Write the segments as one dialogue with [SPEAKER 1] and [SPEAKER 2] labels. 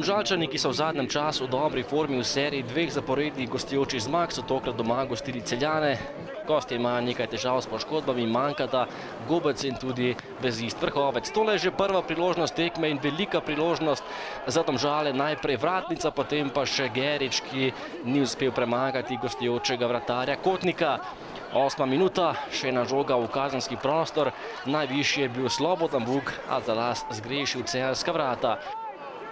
[SPEAKER 1] Domžalčani, ki so v zadnjem času v dobri formi v seriji dveh zaporednih gostujočih zmag, so tokrat doma gostili Celjane. Gostje imajo nekaj težav s poškodbami, manjkata Gobec in tudi vezist Vrhovec. Tole je že prva priložnost tekme in velika priložnost za Domžale. Najprej vratnica, potem pa še Gerič, ki ni uspel premagati gostujočega vratarja Kotnika. 8. minuta, še ena žoga v kazenski prostor. Najvišji je bil Slobodan Vuk, a za las zgrešil celjska vrata.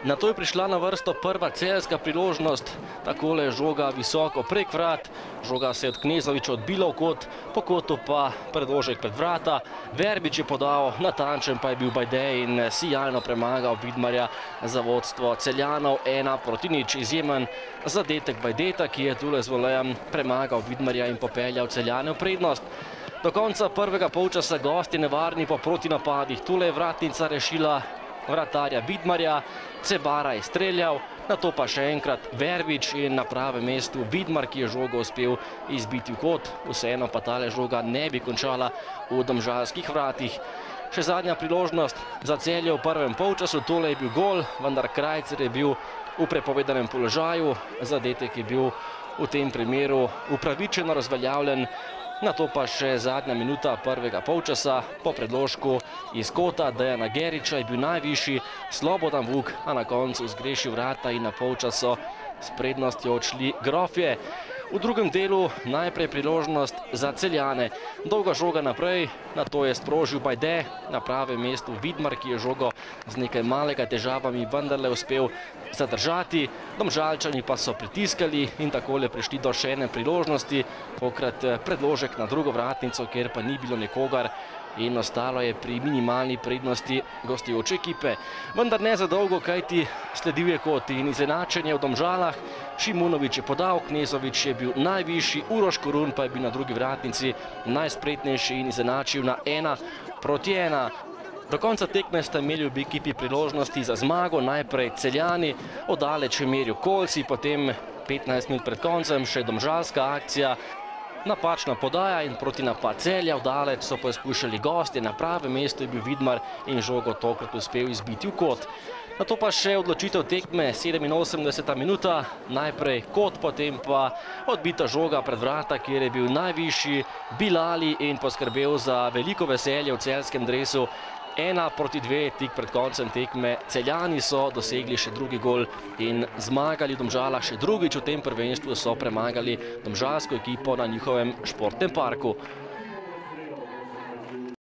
[SPEAKER 1] Nato je prišla na vrsto prva celjska priložnost, takole žoga visoko prek vrat, žoga se je od Knezoviča odbila v kot, po kotu pa predložek pred vrata, Verbič je podal, natančen pa je bil Bajde in sijajno premagal Vidmarja za vodstvo Celjanov 1-0, izjemen zadetek Bajdeta, ki je tule z volejem premagal Vidmarja in popeljal Celjane v prednost. Do konca prvega polčasa gosti nevarni po protinapadih, tule je vratnica rešila vratarja Vidmarja, Cebara je streljal, nato pa še enkrat Verbič in na pravem mestu Vidmar, ki je žogo uspel izbiti v kot. Vseeno pa tale žoga ne bi končala v domžalskih vratih. Še zadnja priložnost za Celje v prvem polčasu, tole je bil gol, vendar Krajcer je bil v prepovedanem položaju, zadetek je bil v tem primeru upravičeno razveljavljen. Nato pa še zadnja minuta prvega polčasa, po predložku iz kota Dejana Geriča je bil najvišji Slobodan Vuk, a na koncu zgrešil vrata in na polčaso s prednostjo odšli Grofje. V drugem delu najprej priložnost za Celjane. Dolga žoga naprej, nato je sprožil Bajde, na pravem mestu Vidmar, ki je žogo z nekaj malega težavami vendarle uspel zadržati. Domžalčani pa so pritiskali in takole prišli do še ene priložnosti, tokrat predložek na drugo vratnico, kjer pa ni bilo nikogar in ostalo je pri minimalni prednosti gostujoče ekipe. Vendar ne za dolgo, kajti sledil je kot in izenačenje v Domžalah. Šimunovič je podal, Knezovič je bil najvišji, Uroš Korun pa je bil na drugi vratnici najspretnejši in izenačil na 1-1. Do konca tekme sta imeli obe ekipi priložnosti za zmago, najprej Celjani, oddaleč je meril Kolci, potem 15 minut pred koncem še domžalska akcija. Napačna podaja in protinapad Celja, vdaleč so poskušali gostje, na pravem mestu je bil Vidmar in žogo tokrat uspel izbiti v kot. Nato pa še odločitev tekme, 87. minuta, najprej kot, potem pa odbita žoga pred vrata, kjer je bil najvišji Bilali in poskrbel za veliko veselje v celjskem dresu. 1-2 tik pred koncem tekme. Celjani so dosegli še drugi gol in zmagali v Domžalah še drugič v tem prvenstvu, so premagali domžalsko ekipo na njihovem športnem parku.